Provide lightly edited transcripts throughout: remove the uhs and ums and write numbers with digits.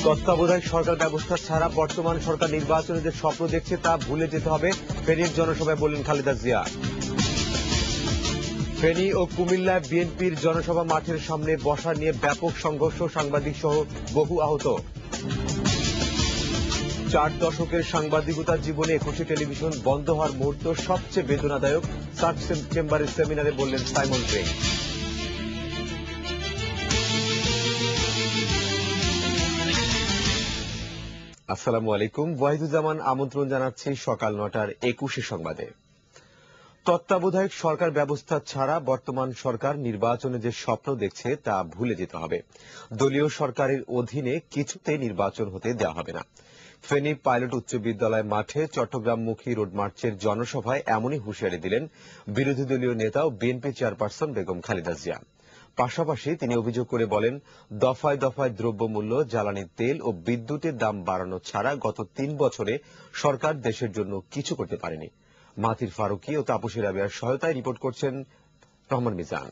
তত্ত্বাবধায়ক সরকার ব্যবস্থা ছাড়া বর্তমান সরকার নির্বাচনে যে স্বপ্ন দেখছে তা ভুলে যেতে হবে, ফেনীর জনসভায় বললেন খালেদা জিয়া। ফেনী ও কুমিল্লায় বিএনপির জনসভা মাঠের সামনে বসা নিয়ে ব্যাপক সংঘর্ষ, সাংবাদিক সহ বহু আহত। 4 দশকের সাংবাদিকতার জীবনে 21 টেলিভিশন বন্ধ হওয়ার মুহূর্ত সবচেয়ে বেদনাদায়ক, সার্চ চেম্বারের সেমিনারে বললেন সাইমন গ্রে। আসসালামু আলাইকুম, ওয়াহিদুজ্জামান আমন্ত্রণ জানাচ্ছি সকাল 9টার 21 সংবাদে। তত্ত্বাবধায়ক সরকার ব্যবস্থা ছাড়া বর্তমান সরকার নির্বাচনে যে স্বপ্ন দেখছে তা ভুলে যেতে হবে। দলীয় সরকারের অধীনে কিছুতেই নির্বাচন হতে দেওয়া হবে না। ফেনী পাইলট উচ্চ বিদ্যালয় মাঠে চট্টগ্রামমুখী রোড মার্চের জনসভায় এমনই হুঁশিয়ারি দিলেন বিরোধী দলীয় নেতা ও বিএনপি চেয়ারপারসন বেগম খালেদা জিয়া। পাশাপাশি তিনি অভিযোগ করে বলেন, দফায় দফায় দ্রব্যমূল্য, জ্বালানি তেল ও বিদ্যুতের দাম বাড়ানো ছাড়া গত 3 বছরে সরকার দেশের জন্য কিছু করতে পারেনি। মাতির ফারুকি ও তাপসী রাবেয়ার সহায়তায় রিপোর্ট করছেন রহমান মিজান।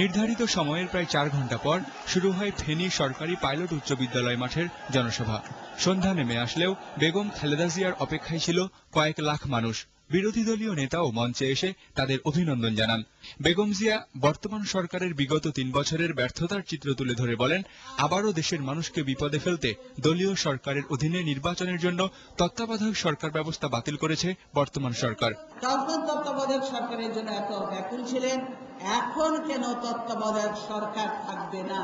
নির্ধারিত সময়ের প্রায় 4 ঘণ্টা পর শুরু হয় ফেনী সরকারি পাইলট উচ্চ বিদ্যালয় মাঠের জনসভা। সন্ধ্যা নেমে আসলেও বেগম খালেদা জিয়ার অপেক্ষায় ছিল কয়েক লাখ মানুষ। বিরোধী দলীয় নেতাও মঞ্চে এসে তাদের অভিনন্দন জানান। বেগম জিয়া বর্তমান সরকারের বিগত 3 বছরের ব্যর্থতার চিত্র তুলে ধরে বলেন, আবারও দেশের মানুষকে বিপদে ফেলতে দলীয় সরকারের অধীনে নির্বাচনের জন্য তত্ত্বাবধায়ক সরকার ব্যবস্থা বাতিল করেছে বর্তমান সরকার। তখন তত্ত্বাবধায়ক সরকারের জন্য এত ব্যাকুল ছিলেন, এখন কেন তত্ত্বাবধায়ক সরকার থাকবে না?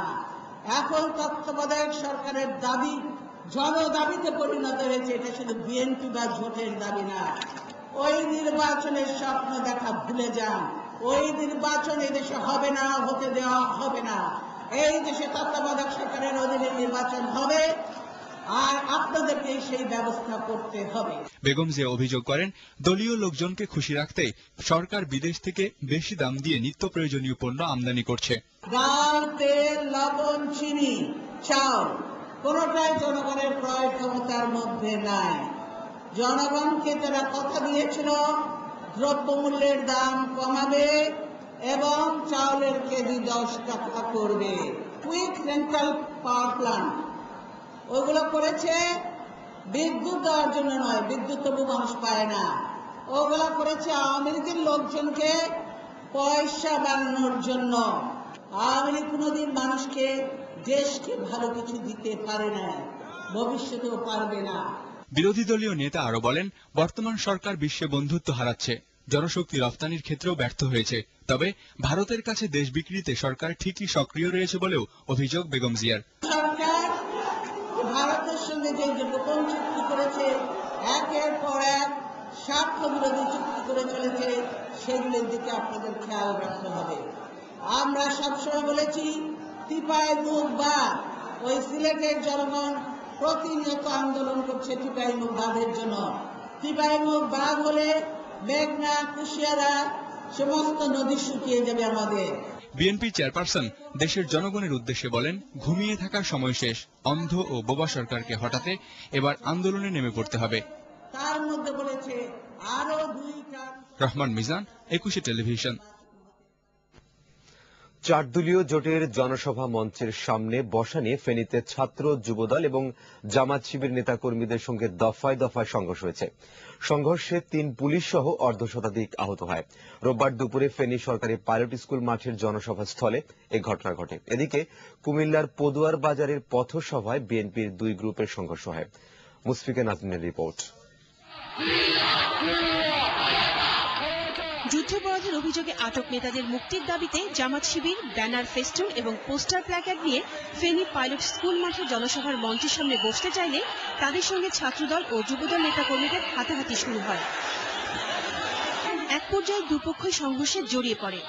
এখন তত্ত্বাবধায়ক সরকারের দাবি জনদাবিতে পরিণত হয়েছে। এটা শুধু বিএনপি বা জোটের দাবি না। ওই নির্বাচনের স্বপ্ন দেখা ভুলে যান। ওই নির্বাচন এই দেশে হবে না, হতে দেওয়া হবে না। এই দেশে তত্ত্বাবধায়ক সরকারের অধীনে নির্বাচন হবে, আর আপনাদেরকে সেই ব্যবস্থা করতে হবে। বেগম জিয়া অভিযোগ করেন, দলীয় লোকজনকে খুশি রাখতে সরকার বিদেশ থেকে বেশি দাম দিয়ে নিত্য প্রয়োজনীয় পণ্য আমদানি করছে। ডাল, তেল, লবণ, চিনি, চাল কোনটাই জনগণের ক্রয় ক্ষমতার মধ্যে নাই। জনগণকে তারা কথা দিয়েছিল দ্রব্যমূল্যের দাম কমাবে এবং চাউলের কেজি 10 টাকা করবে। কুইক রেন্টাল পাওয়ার প্ল্যান্ট ওগুলো করেছে বিদ্যুৎ দেওয়ার জন্য নয়, বিদ্যুৎ তবু মানুষ পায় না। ওগুলো করেছে আওয়ামী লীগের লোকজনকে পয়সা বানানোর জন্য। আওয়ামী লীগ কোনোদিন মানুষকে, দেশকে ভালো কিছু দিতে পারে না, ভবিষ্যতেও পারবে না। বিরোধী দলীয় নেতা আরো বলেন, বর্তমান সরকার বিশ্বে বন্ধুত্ব হারাচ্ছে, জনশক্তি রপ্তানির ক্ষেত্রেও ব্যর্থ হয়েছে। তবে ভারতের কাছে দেশ বিক্রিতে সরকার ঠিকই সক্রিয় রয়েছে বলেও অভিযোগ বেগম জিয়ার। সরকার ভারতের সঙ্গে যে গোপন চুক্তি করেছে, একের পর এক স্বার্থ বিরোধী চুক্তি করে চলেছে, সেগুলোর দিকে আপনাদের খেয়াল রাখতে হবে। আমরা সবসময় বলেছি, টিপাইমুখ বাঁধ, ওই সিলেটের জনগণ প্রতিনিয়ত আন্দোলন করছে টিপাইমুখ বাঁধের জন্য। টিপাইমুখ বাঁধ হলে মেঘনা, কুশিয়ারা সমস্ত নদী শুকিয়ে যাবে আমাদের। বিএনপি চেয়ারপারসন দেশের জনগণের উদ্দেশ্যে বলেন, ঘুমিয়ে থাকার সময় শেষ। অন্ধ ও বোবা সরকারকে হটাতে এবার আন্দোলনে নেমে পড়তে হবে। তার মধ্যে বলেছে আরো 2টা। রহমান মিজান, 21 টেলিভিশন। 4 দলীয় জোটের জনসভা মঞ্চের সামনে বসা নিয়ে ফেনীতে ছাত্র, যুবদল এবং জামাত শিবির নেতাকর্মীদের সঙ্গে দফায় দফায় সংঘর্ষ হয়েছে। সংঘর্ষে 3 পুলিশ সহ অর্ধশতাধিক আহত হয়। রোববার দুপুরে ফেনী সরকারি পাইলট স্কুল মাঠের জনসভা স্থলে এই ঘটনা ঘটে। এদিকে কুমিল্লার পদুয়ার বাজারের পথসভায় বিএনপির 2 গ্রুপের সংঘর্ষ হয়। মুশফিকা নাজনীনের রিপোর্ট। যুদ্ধাপরাধের অভিযোগে আটক নেতাদের মুক্তির দাবিতে জামাত শিবির ব্যানার, ফেস্টুন এবং পোস্টার প্ল্যাকার্ড নিয়ে ফেনী পাইলট স্কুল মাঠে জনসভার মঞ্চের সামনে বসতে চাইলে তাদের সঙ্গে ছাত্রদল ও যুবদল নেতাকর্মীদের হাতাহাতি শুরু হয়। এক পর্যায়ে দুপক্ষই সংঘর্ষে জড়িয়ে পড়ে।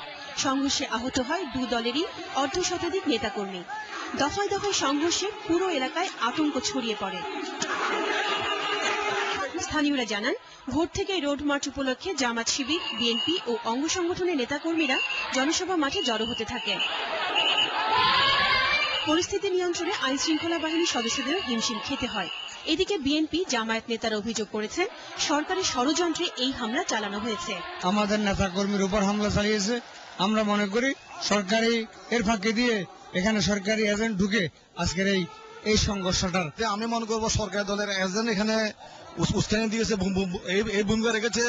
সংঘর্ষে আহত হয় 2 দলেরই অর্ধশতাধিক নেতাকর্মী। দফায় দফায় সংঘর্ষে পুরো এলাকায় আতঙ্ক ছড়িয়ে পড়ে। স্থানীয়রা জানান, ভোর থেকে রোড মার্চ উপলক্ষে জামাত শিবির, বিএনপি ও অঙ্গ সংগঠনের নেতাকর্মীরা জনসভা মাঠে জড়ো হতে থাকে। পরিস্থিতি নিয়ন্ত্রণে আইন শৃঙ্খলা বাহিনীর সদস্যদেরও হিমশিম খেতে হয়। এদিকে বিএনপি জামায়াত নেতারা অভিযোগ করেছেন সরকারি ষড়যন্ত্রে এই হামলা চালানো হয়েছে। আমাদের নেতা কর্মীর উপর হামলা চালিয়েছে। আমরা মনে করি সরকারি এর ফাঁকি দিয়ে এখানে সরকারি এজেন্ট ঢুকে আজকের এই সংঘর্ষটার আমি মনে করবো সরকারি দলের এজেন্ট এখানে উস্কানি দিয়েছে, এই ভূমিকা রেখেছে।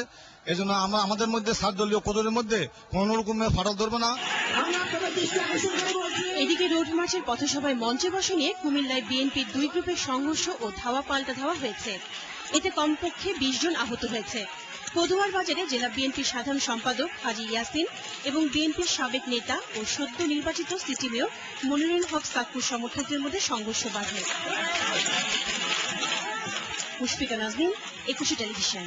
এই জন্য আমাদের মধ্যে 7 দলীয় কোদলের মধ্যে কোন রকমের ফাটল ধরবে না। এদিকে রোড মার্চের পথসভায় মঞ্চে বসে নিয়ে কুমিল্লায় বিএনপির 2 গ্রুপের সংঘর্ষ ও ধাওয়া পাল্টা ধাওয়া হয়েছে। এতে কমপক্ষে 20 জন আহত হয়েছে। পদুয়ার বাজারে জেলা বিএনপির সাধারণ সম্পাদক হাজী ইয়াসিন এবং বিএনপির সাবেক নেতা ও সদ্য নির্বাচিত সিটি মেয়র মনিরুল হক সাক্কুর সমর্থকদের মধ্যে সংঘর্ষ বাধে। মুশফিকা নাজনীন, একুশে টেলিভিশন।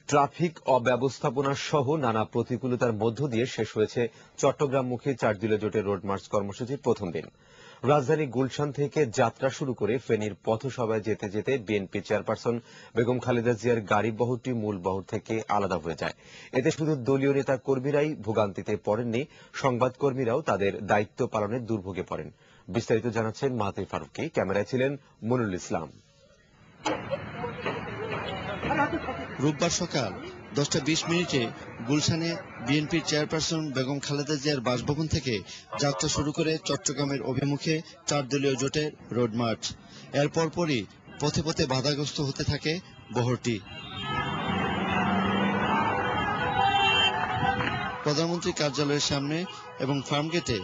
ট্রাফিক অব্যবস্থাপনা সহ নানা প্রতিকূলতার মধ্য দিয়ে শেষ হয়েছে চট্টগ্রামমুখী 4 দলীয় জোটের রোড মার্চ কর্মসূচির প্রথম দিন। রাজধানী গুলশান থেকে যাত্রা শুরু করে ফেনীর পথসভায় যেতে যেতে বিএনপি চেয়ারপারসন বেগম খালেদা জিয়ার গাড়ি বহরটি মূল বহর থেকে আলাদা হয়ে যায়। এতে শুধু দলীয় নেতা কর্মীরাই ভোগান্তিতে পড়েননি, সংবাদকর্মীরাও তাদের দায়িত্ব পালনের দুর্ভোগে পড়েন। বিস্তারিত জানাচ্ছেন মাহতি ফারুকি, ক্যামেরায় ছিলেন মনুল ইসলাম। রোববার সকাল 10:20 গুলশানে বিএনপির চেয়ারপারসন বেগম খালেদা জিয়ার বাসভবন থেকে যাত্রা শুরু করে চট্টগ্রামের অভিমুখে 4 দলীয় জোটের রোড মার্চ। এর পরপরই পথে পথে বাধাগ্রস্ত হতে থাকে বহরটি। প্রধানমন্ত্রী কার্যালয়ের সামনে এবং ফার্মগেটে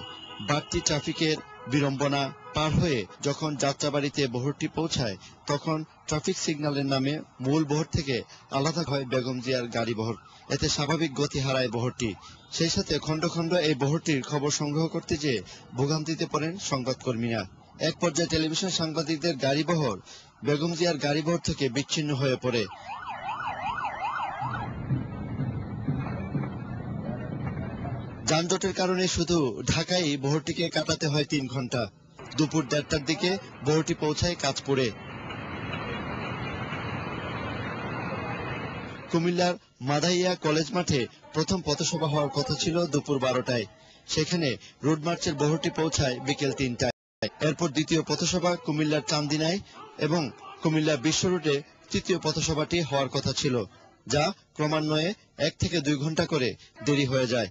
বাড়তি ট্রাফিকের বিড়ম্বনা পার হয়ে যখন যাত্রাবাড়িতে বহরটি পৌঁছায়, তখন ট্রাফিক সিগন্যালের নামে মূল বহর থেকে আলাদা হয় বেগম জিয়ার গাড়ি বহর। এতে স্বাভাবিক গতি হারায় বহরটি। সেই সাথে খন্ড খন্ড এই বহরটির খবর সংগ্রহ করতে যেয়ে ভোগান্তিতে পড়েন সংবাদকর্মীরা। এক পর্যায়ে টেলিভিশন সাংবাদিকদের গাড়ি বহর বেগম জিয়ার গাড়ি বহর থেকে বিচ্ছিন্ন হয়ে পড়ে। যানজটের কারণে শুধু ঢাকায় বহরটিকে কাটাতে হয় 3 ঘন্টা। দুপুর 1:30টার দিকে বহরটি পৌঁছায় কাঁচপুরে। কুমিল্লার মাদাইয়া কলেজ মাঠে প্রথম পথসভা হওয়ার কথা ছিল দুপুর 12টায়। সেখানে রোড মার্চের বহরটি পৌঁছায় বিকেল 3টায়। এরপর দ্বিতীয় পথসভা কুমিল্লার চান্দিনায় এবং কুমিল্লা বিশ্ব রোডে তৃতীয় পথসভাটি হওয়ার কথা ছিল, যা ক্রমান্বয়ে 1 থেকে 2 ঘন্টা করে দেরি হয়ে যায়।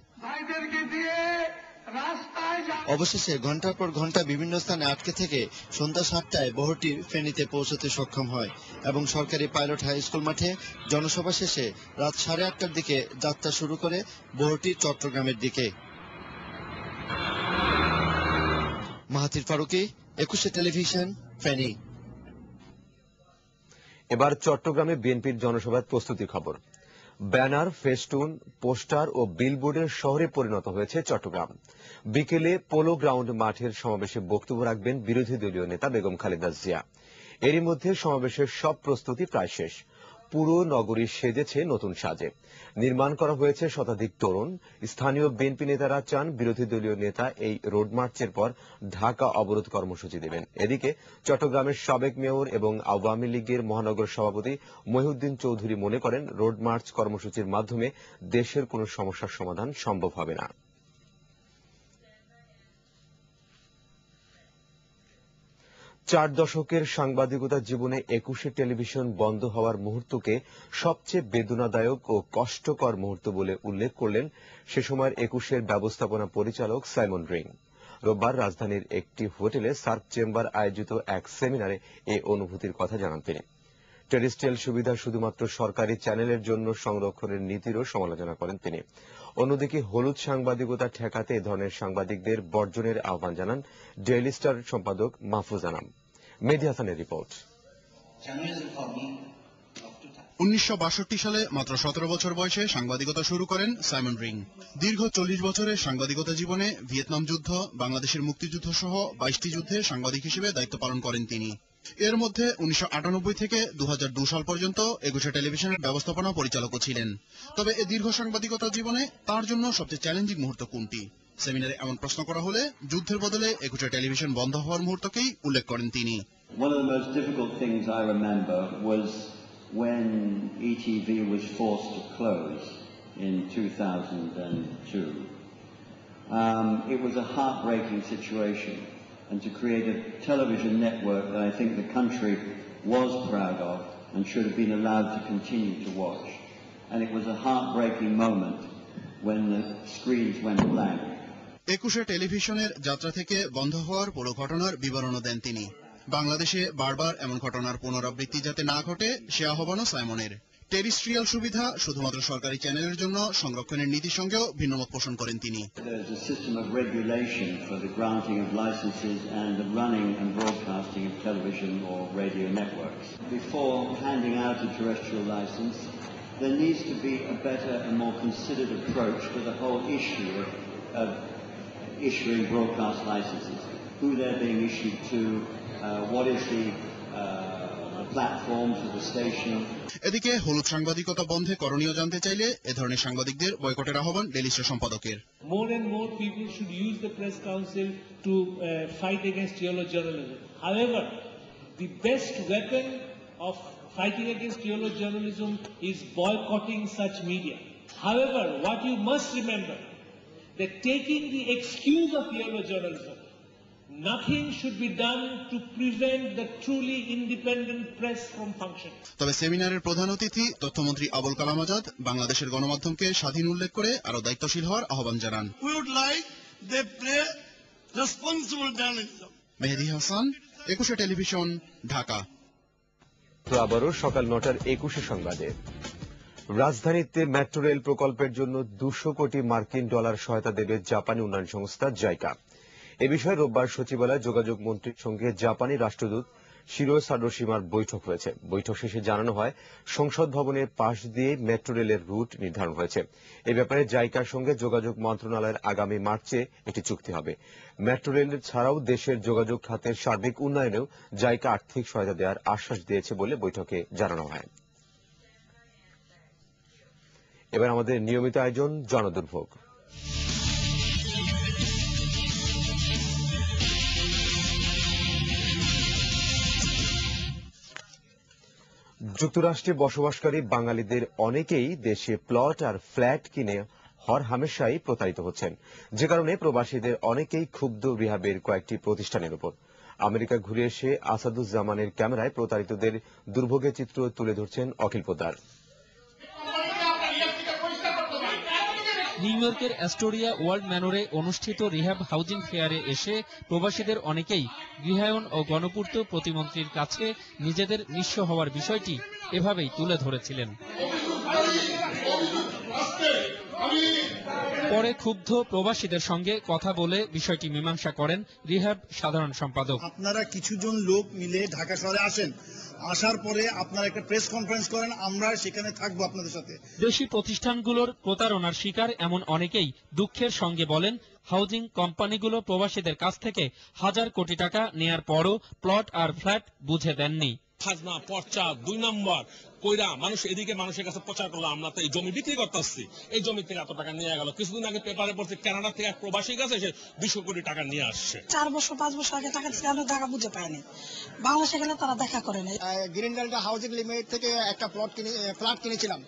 অবশেষে ঘন্টার পর ঘন্টা বিভিন্ন স্থানে আটকে থেকে সন্ধ্যা 7টায় বহরটি ফেনীতে পৌঁছতে সক্ষম হয় এবং সরকারি পাইলট হাই স্কুল মাঠে জনসভা শেষে রাত 8:30টার দিকে যাত্রা শুরু করে বহরটি চট্টগ্রামের দিকে। মাহাতির ফারুকি, একুশে টেলিভিশন, ফেনী। এবার চট্টগ্রামে বিএনপির জনসভার প্রস্তুতি খবর। ব্যানার, ফেস্টুন, পোস্টার ও বিলবোর্ডের শহরে পরিণত হয়েছে চট্টগ্রাম। বিকেলে পোলো গ্রাউন্ড মাঠের সমাবেশে বক্তব্য রাখবেন বিরোধী দলীয় নেতা বেগম খালেদা জিয়া। এরই মধ্যে সমাবেশের সব প্রস্তুতি প্রায় শেষ। পুরো নগরী সেজেছে নতুন সাজে। নির্মাণ করা হয়েছে শতাধিক তোরণ। স্থানীয় বিএনপি নেতারা চান বিরোধী দলীয় নেতা এই রোড মার্চের পর ঢাকা অবরোধ কর্মসূচি দেবেন। এদিকে চট্টগ্রামের সাবেক মেয়র এবং আওয়ামী লীগের মহানগর সভাপতি মহিউদ্দিন চৌধুরী মনে করেন, রোড মার্চ কর্মসূচির মাধ্যমে দেশের কোনো সমস্যার সমাধান সম্ভব হবে না। 4 দশকের সাংবাদিকতা জীবনে 21শে টেলিভিশন বন্ধ হওয়ার মুহূর্তকে সবচেয়ে বেদনাদায়ক ও কষ্টকর মুহূর্ত বলে উল্লেখ করলেন সে সময়ের 21-এর ব্যবস্থাপনা পরিচালক সাইমন রিং। রোববার রাজধানীর একটি হোটেলে সার্ক চেম্বার আয়োজিত এক সেমিনারে এই অনুভূতির কথা জানান তিনি। টেরিস্ট্রিয়াল সুবিধা শুধুমাত্র সরকারি চ্যানেলের জন্য সংরক্ষণের নীতিরও সমালোচনা করেন তিনি। অন্যদিকে হলুদ সাংবাদিকতা ঠেকাতে এ ধরনের সাংবাদিকদের বর্জনের আহ্বান জানান ডেইলি স্টার সম্পাদক মাহফুজ আনাম। মেহেদী হাসানের রিপোর্ট। 1962 সালে মাত্র 17 বছর বয়সে সাংবাদিকতা শুরু করেন সাইমন রিং। দীর্ঘ 40 বছরের সাংবাদিকতা জীবনে ভিয়েতনাম যুদ্ধ, বাংলাদেশের মুক্তিযুদ্ধ সহ 22টি যুদ্ধে সাংবাদিক হিসেবে দায়িত্ব পালন করেন তিনি। এর মধ্যে 1998 থেকে 2002 সাল পর্যন্ত 21শে টেলিভিশনের ব্যবস্থাপনা পরিচালকও ছিলেন। তবে এই দীর্ঘ সাংবাদিকতা জীবনে তার জন্য সবচেয়ে চ্যালেঞ্জিং মুহূর্ত কোনটি? সেমিনারে এমন প্রশ্ন করা হলে যুদ্ধের বদলে 21শে টেলিভিশন বন্ধ হওয়ার মুহূর্তকেই উল্লেখ করেন তিনি। One of the most difficult things I remember was when ETV was forced to close in 2002. It was a heartbreaking situation. and to create a television network that I think the country was proud of and should have been allowed to continue to watch. And it was a heartbreaking moment when the screens went blank. 21 টেলিভিশনের যাত্রা থেকে বন্ধ হওয়ার পুরো ঘটনার বিবরণও দেন তিনি। বাংলাদেশে বারবার এমন ঘটনার পুনরাবৃত্তি যাতে না ঘটে সে আহ্বানও সাইমনের। টেরিস্ট্রিয়াল সুবিধা শুধুমাত্র সরকারি চ্যানেলের জন্য সংরক্ষণের নীতির সঙ্গেও ভিন্নমত পোষণ করেন তিনি। There is a system of regulation for the granting of licenses and the running and broadcasting of television or radio networks. Before handing out a terrestrial license, there needs to be a better and more considered approach to the whole issue of issuing broadcast licenses, who they're being issued to, what is the platforms of the station. এদিকে হলুদ সাংবাদিকতা বন্ধে করণীয় জানতে চাইলে এ ধরনের সাংবাদিকদের বয়কটের আহ্বান ডেইলি স্টার সম্পাদকের। More and more people should use the press council to fight against yellow journalism. However, the best weapon of fighting against yellow journalism is boycotting such media. However, what you must remember, that taking the excuse of yellow journalism, nothing should be done to prevent the truly independent press from functioning. তবে সেমিনারের প্রধান অতিথি তথ্যমন্ত্রী আবুল কালাম আজাদ বাংলাদেশের গণমাধ্যমকে স্বাধীন উল্লেখ করে আরো দায়িত্বশীল হওয়ার আহ্বান জানান। We would like they play responsible journalism. Mehedi Hasan, 21 television, Dhaka. তো আবারও সকাল 9টার 21 সংবাদে। রাজধানীতে মেট্রো রেল প্রকল্পের জন্য 200 কোটি মার্কিন ডলার সহায়তা দেবে জাপানি উন্নয়ন সংস্থা জাইকা। এ বিষয়ে রোববার সচিবালয়ে যোগাযোগ মন্ত্রীর সঙ্গে জাপানি রাষ্ট্রদূত শিরো সাডোশিমার বৈঠক হয়েছে। বৈঠক শেষে জানানো হয় সংসদ ভবনের পাশ দিয়ে মেট্রো রেলের রুট নির্ধারণ হয়েছে। এ ব্যাপারে জাইকার সঙ্গে যোগাযোগ মন্ত্রণালয়ের আগামী মার্চে একটি চুক্তি হবে। মেট্রো রেল ছাড়াও দেশের যোগাযোগ খাতের সার্বিক উন্নয়নেও জাইকা আর্থিক সহায়তা দেওয়ার আশ্বাস দিয়েছে বলে বৈঠকে জানানো হয়। এবার আমাদের নিয়মিত আয়োজন জনদুর্ভোগ। যুক্তরাষ্ট্রে বসবাসকারী বাঙালিদের অনেকেই দেশে প্লট আর ফ্ল্যাট কিনে হরহামেশাই প্রতারিত হচ্ছেন, যে কারণে প্রবাসীদের অনেকেই ক্ষুব্ধ রিহাবের কয়েকটি প্রতিষ্ঠানের উপর। আমেরিকা ঘুরে এসে আসাদুজ্জামানের ক্যামেরায় প্রতারিতদের দুর্ভোগের চিত্র তুলে ধরছেন অখিল পোদ্দার। নিউ ইয়র্কের অ্যাস্টোরিয়া ওয়ার্ল্ড ম্যানরে অনুষ্ঠিত রিহ্যাব হাউজিং ফেয়ারে এসে প্রবাসীদের অনেকেই গৃহায়ন ও গণপূর্ত প্রতিমন্ত্রীর কাছে নিজেদের নিঃস্ব হওয়ার বিষয়টি এভাবেই তুলে ধরেছিলেন। পরে ক্ষুব্ধ প্রবাসীদের সঙ্গে কথা বলে বিষয়টি মীমাংসা করেন রিহ্যাব সাধারণ সম্পাদক। আপনারা কিছুজন লোক মিলে ঢাকা শহরে আসেন, আসার পরে আপনারা একটা প্রেস কনফারেন্স করেন, আমরা সেখানে থাকবো আপনাদের সাথে। দেশি প্রতিষ্ঠানগুলোর প্রতারণার শিকার এমন অনেকেই দুঃখের সঙ্গে বলেন, হাউজিং কোম্পানিগুলো প্রবাসীদের কাছ থেকে হাজার কোটি টাকা নেয়ার পরও প্লট আর ফ্ল্যাট বুঝে দেননি। খাজনা পর্চা 2 নম্বর কইরা মানুষ এদিকে মানুষের কাছে প্রচার করলো আমরা তো এই জমি বিক্রি করতেছি, এই জমি থেকে এত টাকা নিয়ে গেল। কিছুদিন আগে পেপারে পড়ছে কানাডা থেকে এক প্রবাসী কাছে এসে 200 কোটি টাকা নিয়ে আসছে। 4 বছর 5 বছর আগে টাকা দিতে আমরা টাকা বুঝে পাইনি, বাংলাদেশে গেলে তারা দেখা করে না। গ্রিন ডেল্টা হাউজিং লিমিটেড থেকে একটা ফ্ল্যাট কিনেছিলাম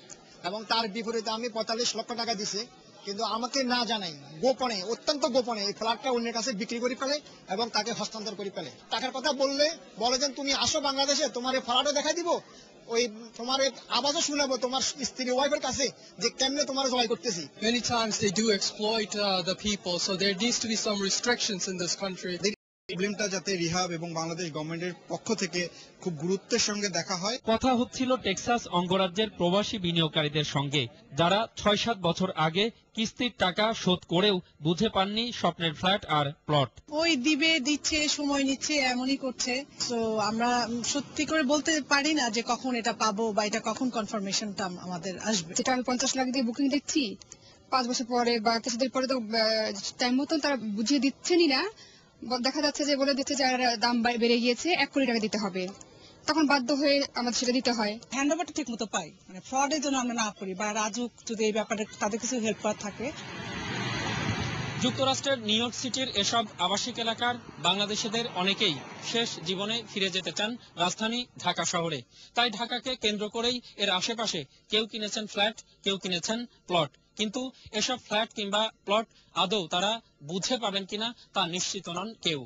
এবং তার বিপরীতে আমি 45 লক্ষ টাকা দিছি, কিন্তু আমাকে না জানাই গোপনে, অত্যন্ত গোপনে এই ফ্ল্যাটটা অন্যের কাছে বিক্রি করে ফেলে এবং তাকে হস্তান্তর করে ফেলে। টাকার কথা বলে যে তুমি আসো বাংলাদেশে, তোমার এই ফ্ল্যাটও দেখা দিব, ওই তোমার আওয়াজও শুনাবো তোমার স্ত্রী ওয়াইফের কাছে যে কেমনে তোমার জবাই করতেছি। Many times they do exploit the people, so there needs to be some restrictions in this country. প্রবলেমটা যাতে রিহাব এবং বাংলাদেশ গভর্নমেন্টের পক্ষ থেকে খুব গুরুত্বের সঙ্গে দেখা হয়। কথা হচ্ছিল টেক্সাস অঙ্গরাজ্যের প্রবাসী বিনিয়োগকারীদের সঙ্গে, যারা 6-7 বছর আগে কিস্তির টাকা শোধ করেও বুঝে পাননি স্বপ্নের ফ্ল্যাট আর প্লট। ওই দিচ্ছে, সময় নিচ্ছে, এমনই করছে। তো আমরা সত্যি করে বলতে পারি না যে কখন এটা পাবো বা এটা কখন কনফার্মেশনটা আমাদের আসবে। যেটা আমি 50 লাখ দিয়ে বুকিং দিচ্ছি, 5 বছর পরে বা কিছুদিন পরে তো টাইম মতন তারা বুঝিয়ে দিচ্ছেনই না। দেখা যাচ্ছে যে বলে দিচ্ছে যে দাম বেড়ে গিয়েছে, 1 কোটি টাকা দিতে হবে, তখন বাধ্য হয়ে আমাদের সেটা দিতে হয়। হ্যান্ড ওভারটা ঠিক মতো পাই, মানে ফ্রডের জন্য আমরা না করি, বা রাজুক যদি এই ব্যাপারে তাদের কিছু হেল্প করা থাকে। যুক্তরাষ্ট্রের নিউ ইয়র্ক সিটির এসব আবাসিক এলাকার বাংলাদেশিদের অনেকেই শেষ জীবনে ফিরে যেতে চান রাজধানী ঢাকা শহরে। তাই ঢাকাকে কেন্দ্র করেই এর আশেপাশে কেউ কিনেছেন ফ্ল্যাট, কেউ কিনেছেন প্লট। কিন্তু এসব ফ্ল্যাট কিংবা প্লট আদৌ তারা বুঝে পাবেন কিনা তা নিশ্চিত নন কেউ।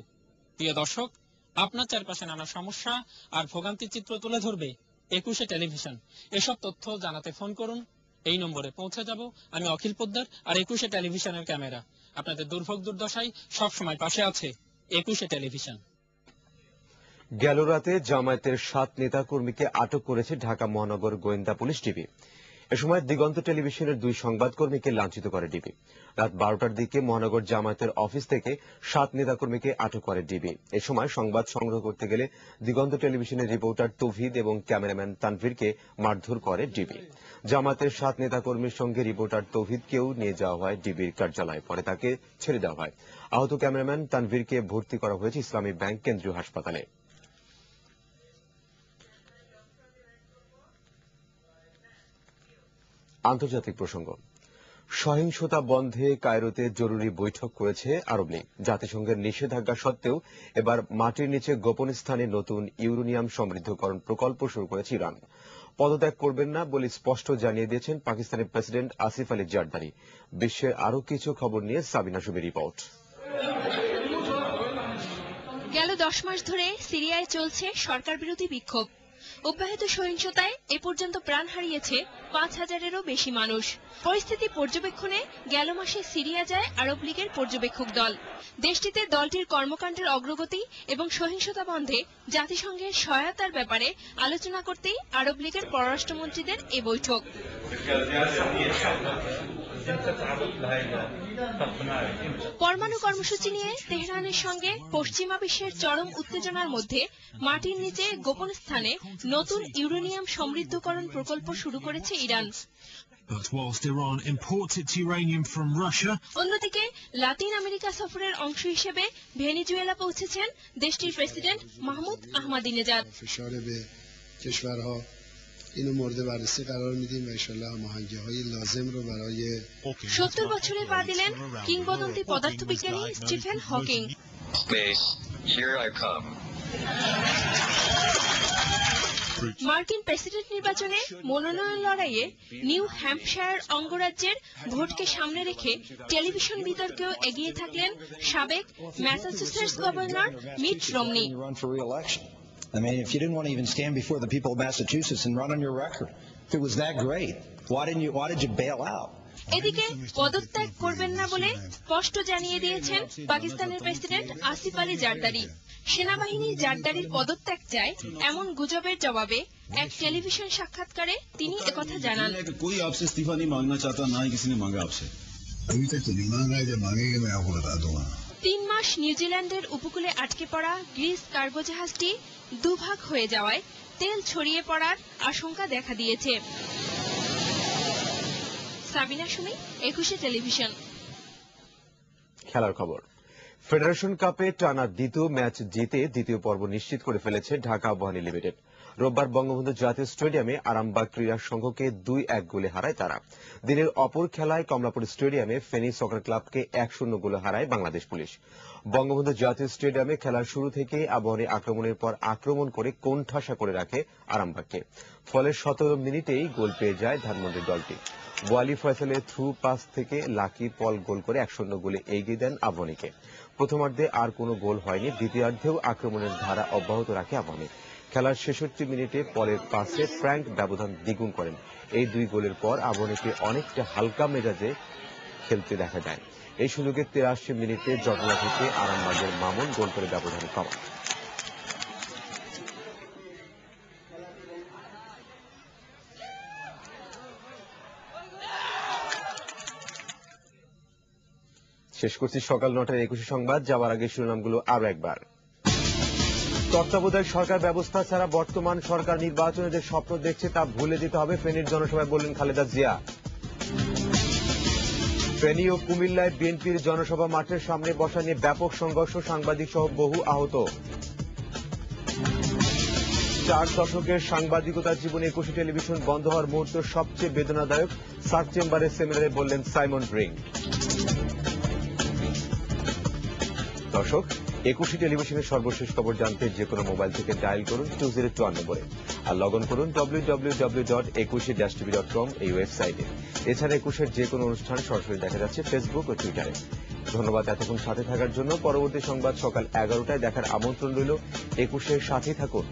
প্রিয় দর্শক, আপনার চারপাশে নানা সমস্যা আর ভোগান্তির চিত্র তুলে ধরবে 21 টেলিভিশন। এসব তথ্য জানাতে ফোন করুন, এই নম্বরে পৌঁছে যাব। আমি অখিল পোদ্দার, আর 21 টেলিভিশনের ক্যামেরা আপনাদের দুর্ভোগ দুর্দশায় সবসময় পাশে আছে। 21 টেলিভিশন। গেল রাতে জামায়াতের 7 নেতাকর্মীকে আটক করেছে ঢাকা মহানগর গোয়েন্দা পুলিশ ডিবি। এ সময় দিগন্ত টেলিভিশনের 2 সংবাদকর্মীকে লাঞ্ছিত করে ডিবি। রাত 12টার দিকে মহানগর জামায়াতের অফিস থেকে 7 নেতাকর্মীকে আটক করে ডিবি। এ সময় সংবাদ সংগ্রহ করতে গেলে দিগন্ত টেলিভিশনের রিপোর্টার তৌহিদ এবং ক্যামেরাম্যান তানভীরকে মারধর করে ডিবি। জামায়াতের 7 নেতাকর্মীর সঙ্গে রিপোর্টার তৌহিদকেও নিয়ে যাওয়া হয় ডিবির কার্যালয়ে, পরে তাকে ছেড়ে দেওয়া হয়। আহত ক্যামেরাম্যান তানভীরকে ভর্তি করা হয়েছে ইসলামী ব্যাংক কেন্দ্রীয় হাসপাতালে। আন্তর্জাতিক প্রসঙ্গ। সহিংসতা বন্ধে কায়রোতে জরুরি বৈঠক করেছে আরব লীগ। জাতিসংঘের নিষেধাজ্ঞা সত্ত্বেও এবার মাটির নিচে গোপন স্থানে নতুন ইউরেনিয়াম সমৃদ্ধকরণ প্রকল্প শুরু করেছে ইরান। পদত্যাগ করবেন না বলে স্পষ্ট জানিয়ে দিয়েছেন পাকিস্তানের প্রেসিডেন্ট আসিফ আলী জারদারি। বিশ্বের আরো কিছু খবর নিয়ে সাবিনা সুবির রিপোর্ট। গেল 10 মাস ধরে সিরিয়ায় চলছে সরকার বিরোধী বিক্ষোভ। অব্যাহত সহিংসতায় এ পর্যন্ত প্রাণ হারিয়েছে 5000-এরও বেশি মানুষ। পরিস্থিতি পর্যবেক্ষণে গেল মাসে সিরিয়া যায় আরব লীগের পর্যবেক্ষক দল। দেশটিতে দলটির কর্মকাণ্ডের অগ্রগতি এবং সহিংসতা বন্ধে জাতিসংঘের সহায়তার ব্যাপারে আলোচনা করতেই আরব লীগের পররাষ্ট্রমন্ত্রীদের এ বৈঠক। পরমাণু কর্মসূচি নিয়ে তেহরানের সঙ্গে পশ্চিমা বিশ্বের চরম উত্তেজনার মধ্যে মাটির নিচে গোপন স্থানে নতুন ইউরেনিয়াম সমৃদ্ধকরণ প্রকল্প শুরু করেছে ইরান। অন্যদিকে লাতিন আমেরিকা সফরের অংশ হিসেবে ভেনেজুয়েলা পৌঁছেছেন দেশটির প্রেসিডেন্ট মাহমুদ আহমাদিনেজাদ। اینو مورد بررسی قرار میدیم و انشالله هماهنگی‌های لازم رو برای 70 বছরে পা দিলেন কিংবদন্তি পদার্থবিজ্ঞানী স্টিফেন হকিং। মার্কিন প্রেসিডেন্ট নির্বাচনে মনোনয়ন লড়াইয়ে নিউ হ্যাম্পশায়ার অঙ্গরাজ্যের ভোটকে সামনে রেখে টেলিভিশন বিতর্কেও এগিয়ে থাকলেন সাবেক Massachusetts governor Mitt Romney. I mean, if you didn't want to even stand before the people of Massachusetts and run on your record, if it was that great, why did you bail out? এদিকে পদত্যাগ করবেন না বলে স্পষ্ট জানিয়ে দিয়েছেন পাকিস্তানের president Asif Ali Zardari. সেনাবাহিনী জারদারির পদত্যাগ চায় এমন গুজবের জবাবে এক টেলিভিশন সাক্ষাৎকারে তিনি একথা জানান। कोई आपसे इस्तीफा नहीं मांगना चाहता, ना ही किसी ने मांगा आपसे। अभी तक तो नहीं मांगा है, जब मांगेंगे मैं आपको बता दूंगा। 3 মাস নিউজিল্যান্ডের উপকূলে আটকে পড়া গ্রিস কার্গো জাহাজটি দুভাগ হয়ে যাওয়ায় তেল ছড়িয়ে পড়ার আশঙ্কা দেখা দিয়েছে। সাবিনা সুমি, 21 টেলিভিশন। খেলার খবর। ফেডারেশন কাপে টানা দ্বিতীয় ম্যাচ জিতে দ্বিতীয় পর্ব নিশ্চিত করে ফেলেছে ঢাকা আবাহনী লিমিটেড। রোববার বঙ্গবন্ধু জাতীয় স্টেডিয়ামে আরামবাগ ক্রীড়া সংঘকে 2-1 গোলে হারায় তারা। দিনের অপর খেলায় কমলাপুর স্টেডিয়ামে ফেনী সকার ক্লাবকে 1-0 গোলে হারায় বাংলাদেশ পুলিশ। বঙ্গবন্ধু জাতীয় স্টেডিয়ামে খেলার শুরু থেকে আবাহনী আক্রমণের পর আক্রমণ করে কোণঠাসা করে রাখে আরামবাগকে। ফলে 17 মিনিটেই গোল পেয়ে যায় ধানমন্ডির দলটি। ওয়ালি ফয়সালের থ্রু পাস থেকে লাকি পল গোল করে 1-0 গোলে এগিয়ে দেন আবাহনীকে। প্রথমার্ধে আর কোনো গোল হয়নি। দ্বিতীয়ার্ধেও আক্রমণের ধারা অব্যাহত রাখে আবাহনী। খেলার 66 মিনিটে পলের পাসে ফ্র্যাঙ্ক ব্যবধান দ্বিগুণ করেন। এই 2 গোলের পর আবাহনীকে অনেকটা হালকা মেজাজে খেলতে দেখা যায়। এই সুযোগে 83 মিনিটে জটলা থেকে আরামবাগের মামুন গোল করে ব্যবধান কমান। শেষ করছি সকাল 9টার 21 সংবাদ। যাওয়ার আগে শিরোনামগুলো আরো একবার। তত্ত্বাবধায়ক সরকার ব্যবস্থা ছাড়া বর্তমান সরকার নির্বাচনে যে স্বপ্ন দেখছে তা ভুলে দিতে হবে, ফেনীর জনসভায় বললেন খালেদা জিয়া। ফেনী ও কুমিল্লায় বিএনপির জনসভা মাঠের সামনে বসা নিয়ে ব্যাপক সংঘর্ষ, সাংবাদিক সহ বহু আহত। 4 দশকের সাংবাদিকতার জীবনে 21 টেলিভিশন বন্ধ হওয়ার মুহূর্ত সবচেয়ে বেদনাদায়ক, সার্ক চেম্বারের সেমিনারে বললেন সাইমন ব্রিং। দর্শক, একুশে টেলিভিশনের সর্বশেষ খবর জানতে যে কোনো মোবাইল থেকে ডায়াল করুন 2021 নম্বরে আর লগ অন করুন www.21-tv.com এই ওয়েবসাইটে। এছাড়া একুশের যে কোনো অনুষ্ঠান সরাসরি দেখা যাচ্ছে ফেসবুক ও টুইটারে। ধন্যবাদ এতক্ষণ সাথে থাকার জন্য। পরবর্তী সংবাদ সকাল 11টায় দেখার আমন্ত্রণ রইল। একুশের সাথেই থাকুন।